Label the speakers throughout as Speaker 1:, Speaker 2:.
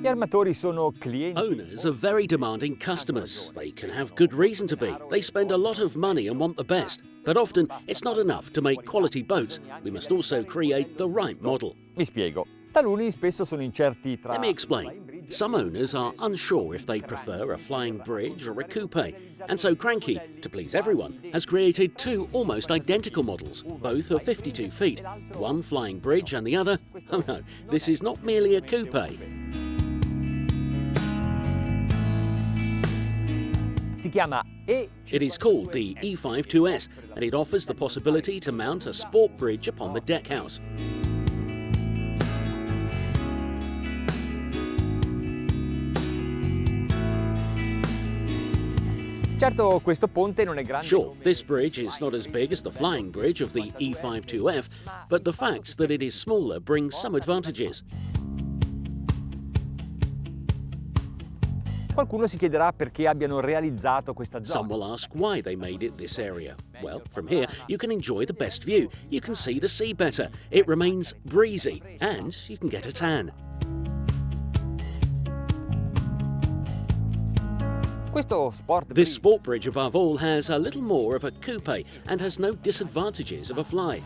Speaker 1: Gli armatori sono clienti.
Speaker 2: Owners are very demanding customers. They can have good reason to be. They spend a lot of money and want the best. But often it's not enough to make quality boats. We must also create the right model.
Speaker 1: Mi spiego. Taluni spesso sono incerti tra.
Speaker 2: Let me explain. Some owners are unsure if they prefer a flying bridge or a coupe. And so Cranky, to please everyone, has created two almost identical models. Both are 52 feet. One flying bridge and the other, oh no, this is not merely a coupe.
Speaker 1: Si chiama E52.
Speaker 2: It is called the E52 and it offers the possibility to mount a sport bridge upon the deckhouse.
Speaker 1: Certo, questo ponte non è grande.
Speaker 2: Sure, this bridge is not as big as the flying bridge of the E52F, but the fact that it is smaller brings some advantages.
Speaker 1: Qualcuno si chiederà perché abbiano realizzato questa
Speaker 2: Some
Speaker 1: zona.
Speaker 2: will ask why they made it this area. Well, from here you can enjoy the best view. You can see the sea better. It remains breezy and you can get a tan. This sport bridge above all has a little more of a coupe and has no disadvantages of a fly.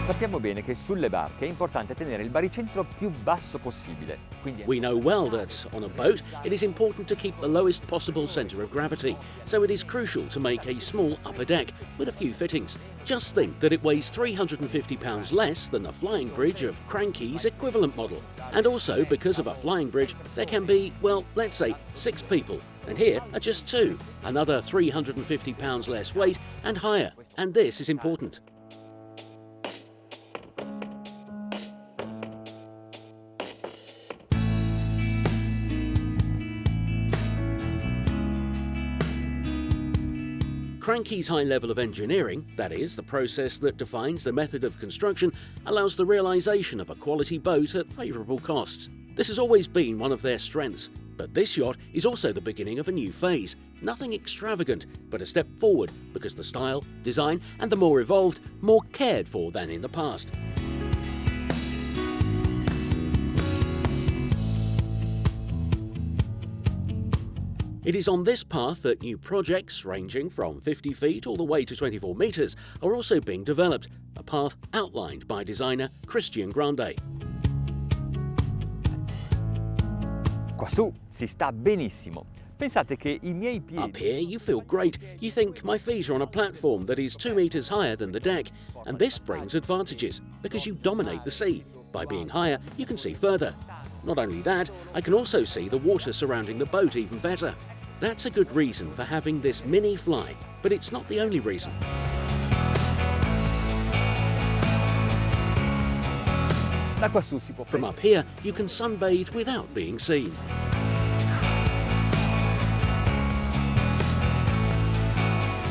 Speaker 1: Sappiamo bene che sulle barche è importante tenere il baricentro più basso possibile. Quindi
Speaker 2: We know well that on a boat it is important to keep the lowest possible centre of gravity, so it is crucial to make a small upper deck with a few fittings. Just think that it weighs 350 pounds less than the flying bridge of Cranky's equivalent model. And also, because of a flying bridge, there can be, well, let's say 6 people, and here are just 2. Another 350 pounds less weight and higher, and this is important. Cranky's high level of engineering, that is, the process that defines the method of construction, allows the realisation of a quality boat at favourable costs. This has always been one of their strengths, but this yacht is also the beginning of a new phase. Nothing extravagant, but a step forward because the style, design and the more evolved, more cared for than in the past. It is on this path that new projects ranging from 50 feet all the way to 24 metres are also being developed, a path outlined by designer Christian Grande.
Speaker 1: Quassù si sta benissimo. Pensate che I miei piedi.
Speaker 2: Up here you feel great. You think my feet are on a platform that is 2 metres higher than the deck, and this brings advantages because you dominate the sea. By being higher, you can see further. Not only that, I can also see the water surrounding the boat even better. That's a good reason for having this mini fly, but it's not the only reason.
Speaker 1: Da quassù si può
Speaker 2: From up here, you can sunbathe without being seen.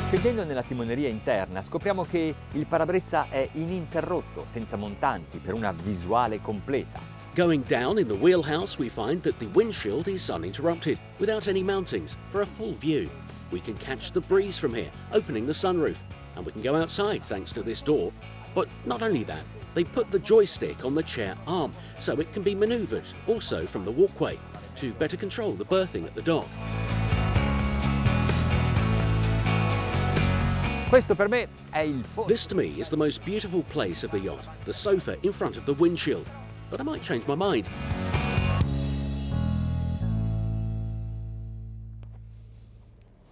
Speaker 1: Scendendo nella timoneria interna scopriamo che il parabrezza è ininterrotto, senza montanti, per una visuale completa.
Speaker 2: Going down in the wheelhouse, we find that the windshield is uninterrupted, without any mountings, for a full view. We can catch the breeze from here, opening the sunroof, and we can go outside thanks to this door. But not only that, they put the joystick on the chair arm, so it can be manoeuvred, also from the walkway, to better control the berthing at the dock.
Speaker 1: Questo per me è il
Speaker 2: This to me is the most beautiful place of the yacht, the sofa in front of the windshield. But I might change my mind.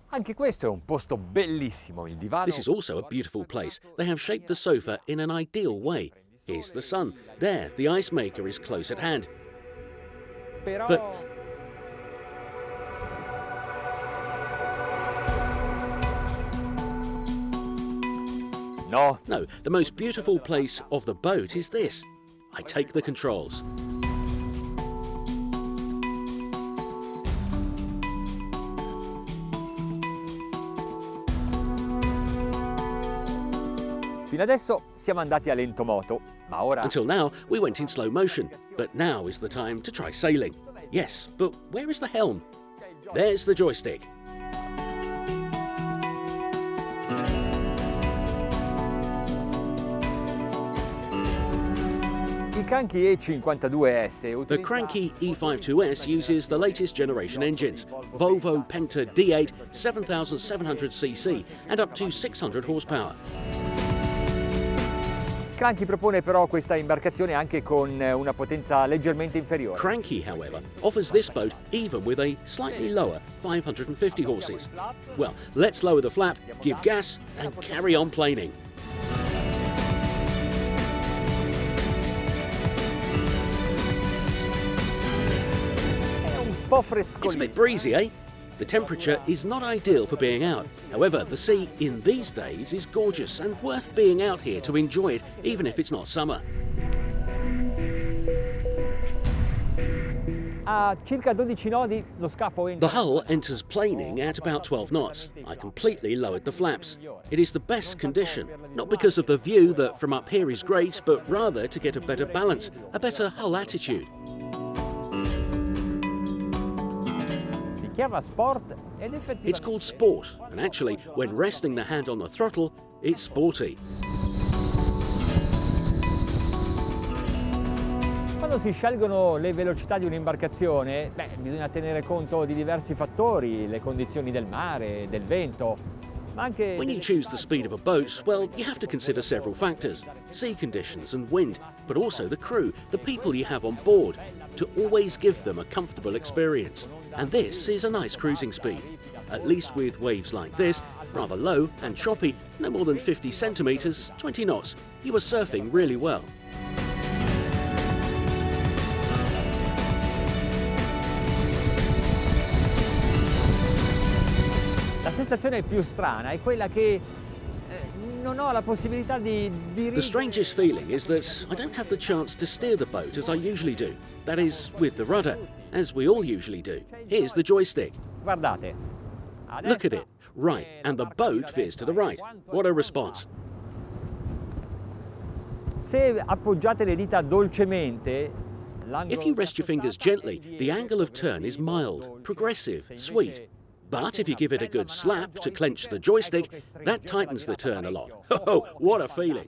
Speaker 1: Anche questo è un posto bellissimo, il divano.
Speaker 2: This is also a beautiful place. They have shaped the sofa in an ideal way. Here's the sun. There, the ice maker is close at hand.
Speaker 1: Però
Speaker 2: But no, the most beautiful place of the boat is this. I take the controls.
Speaker 1: fino adesso siamo andati a lento moto, ma ora
Speaker 2: Until now, we went in slow motion, but now is the time to try sailing. Yes, but where is the helm? There's the joystick.
Speaker 1: il Cranky E52S
Speaker 2: The
Speaker 1: utilizza
Speaker 2: Cranky E52S uses the latest generation engines, Volvo Penta D8 7700cc and up to 600 horsepower.
Speaker 1: Cranky propone però questa imbarcazione anche con una potenza leggermente inferiore.
Speaker 2: Cranky, however, offers this boat even with a slightly lower 550 horses. Well, let's lower the flap, give gas and carry on planing.
Speaker 1: È un po'
Speaker 2: It's a
Speaker 1: frescolino.
Speaker 2: bit breezy, eh? The temperature is not ideal for being out. However, the sea in these days is gorgeous and worth being out here to enjoy it, even if it's not summer.
Speaker 1: A circa 12 nodi lo scafo entra.
Speaker 2: The hull enters planing at about 12 knots. I completely lowered the flaps. It is the best condition, not because of the view that from up here is great, but rather to get a better balance, a better hull attitude.
Speaker 1: Si chiama Sport ed
Speaker 2: It's
Speaker 1: effettivamente
Speaker 2: called sport, and actually, when resting the hand on the throttle, it's sporty.
Speaker 1: quando si scelgono le velocità di un'imbarcazione, bisogna tenere conto di diversi fattori, le condizioni del mare, del vento, ma anche
Speaker 2: When you choose the speed of a boat, well, you have to consider several factors. Sea conditions and wind, but also the crew, the people you have on board, to always give them a comfortable experience. And this is a nice cruising speed. At least with waves like this, rather low and choppy, no more than 50 centimetres, 20 knots, you are surfing really well.
Speaker 1: La sensazione più strana è quella che non ho la possibilità di
Speaker 2: The
Speaker 1: dirigere.
Speaker 2: strangest feeling is that I don't have the chance to steer the boat as I usually do. That is, with the rudder, as we all usually do. Here's the joystick.
Speaker 1: Guardate.
Speaker 2: Look at it. Right, and the boat veers to the right. What a response.
Speaker 1: Se appoggiate le dita dolcemente, l'angolo
Speaker 2: If you rest your fingers gently, the angle of turn is mild, progressive, sweet. But if you give it a good slap to clench the joystick, that tightens the turn a lot. Oh, what a feeling.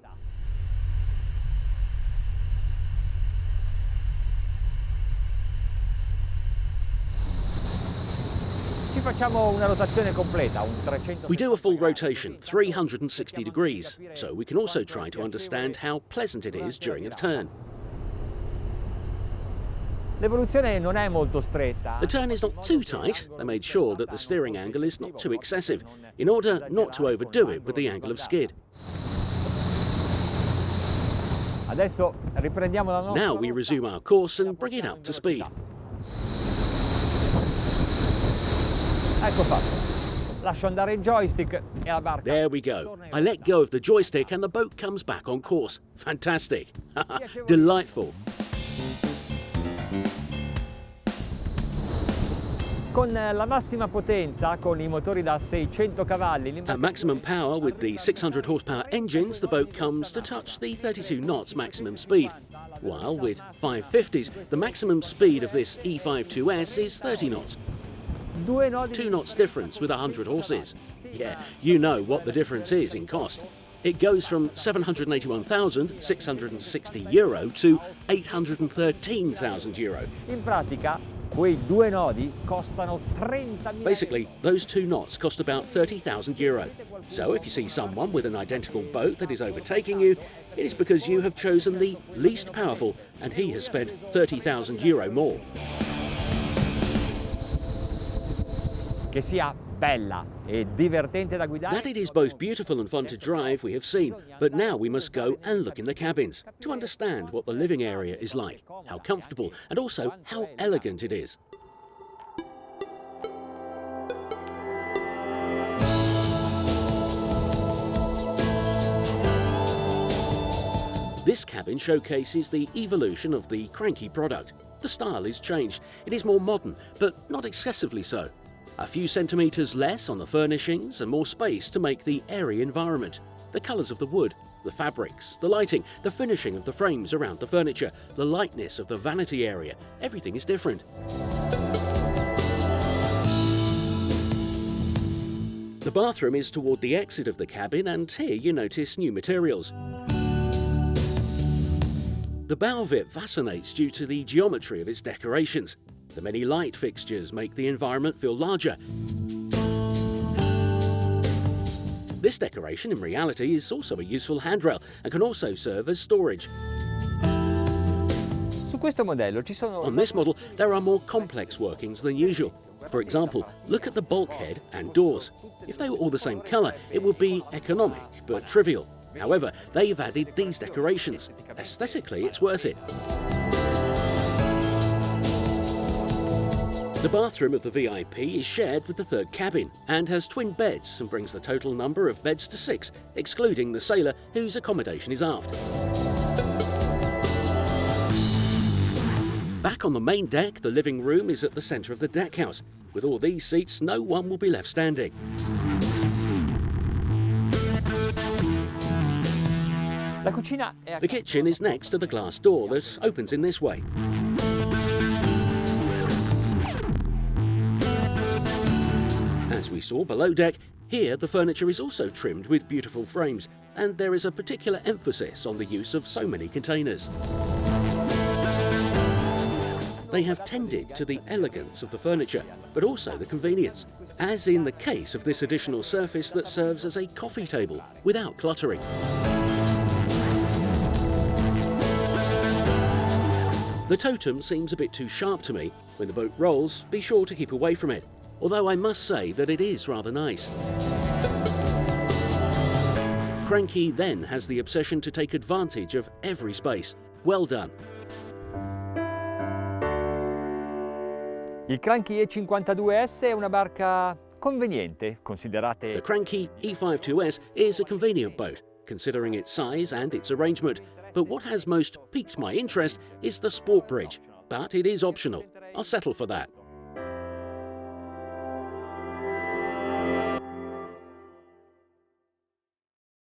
Speaker 1: Ci facciamo una rotazione completa, un 300.
Speaker 2: We do a full rotation, 360 degrees, so we can also try to understand how pleasant it is during a turn.
Speaker 1: L'evoluzione non è molto stretta.
Speaker 2: The turn is not too tight. They made sure that the steering angle is not too excessive, in order not to overdo it with the angle of skid.
Speaker 1: Adesso riprendiamo la nostra.
Speaker 2: Now we resume our course and bring it up to speed.
Speaker 1: Ecco fatto. Lascio andare il joystick e la barca.
Speaker 2: There we go. I let go of the joystick and the boat comes back on course. Fantastic. Delightful.
Speaker 1: Con la massima potenza, con i motori da 600 cavalli,
Speaker 2: At maximum power with the 600 horsepower engines, the boat comes to touch the 32 knots maximum speed. While with 550s, the maximum speed of this E52S is 30 knots.
Speaker 1: 2 nodi.
Speaker 2: 2 knots difference with 100 horses. Yeah, you know what the difference is in cost. It goes from €781,660 to €813,000.
Speaker 1: In pratica, quei 2 nodi costano 30.000
Speaker 2: Basically, those 2 knots cost about €30,000. So if you see someone with an identical boat that is overtaking you, it is because you have chosen the least powerful and he has spent €30,000 more.
Speaker 1: Che sia bella e divertente da guidare.
Speaker 2: That it is both beautiful and fun to drive, we have seen, but now we must go and look in the cabins to understand what the living area is like, how comfortable, and also how elegant it is. This cabin showcases the evolution of the Cranky product. The style is changed. It is more modern, but not excessively so. A few centimetres less on the furnishings and more space to make the airy environment. The colours of the wood, the fabrics, the lighting, the finishing of the frames around the furniture, the lightness of the vanity area, everything is different. The bathroom is toward the exit of the cabin, and here you notice new materials. The bow VIP fascinates due to the geometry of its decorations. The many light fixtures make the environment feel larger. This decoration, in reality, is also a useful handrail and can also serve as storage.
Speaker 1: Su questo modello ci sono...
Speaker 2: On this model, there are more complex workings than usual. For example, look at the bulkhead and doors. If they were all the same colour, it would be economic but trivial. However, they've added these decorations. Aesthetically, it's worth it. The bathroom of the VIP is shared with the third cabin and has twin beds and brings the total number of beds to 6, excluding the sailor whose accommodation is aft. Back on the main deck, the living room is at the centre of the deckhouse. With all these seats, no one will be left standing.
Speaker 1: La cucina è...
Speaker 2: The kitchen is next to the glass door that opens in this way. As we saw below deck, here the furniture is also trimmed with beautiful frames, and there is a particular emphasis on the use of so many containers. They have tended to the elegance of the furniture, but also the convenience, as in the case of this additional surface that serves as a coffee table without cluttering. The totem seems a bit too sharp to me. When the boat rolls, be sure to keep away from it, although I must say that it is rather nice. Cranky then has the obsession to take advantage of every space. Well done.
Speaker 1: Il Cranky E52S è una barca conveniente, considerate...
Speaker 2: The Cranky E52S is a convenient boat, considering its size and its arrangement. But what has most piqued my interest is the sport bridge, but it is optional. I'll settle for that.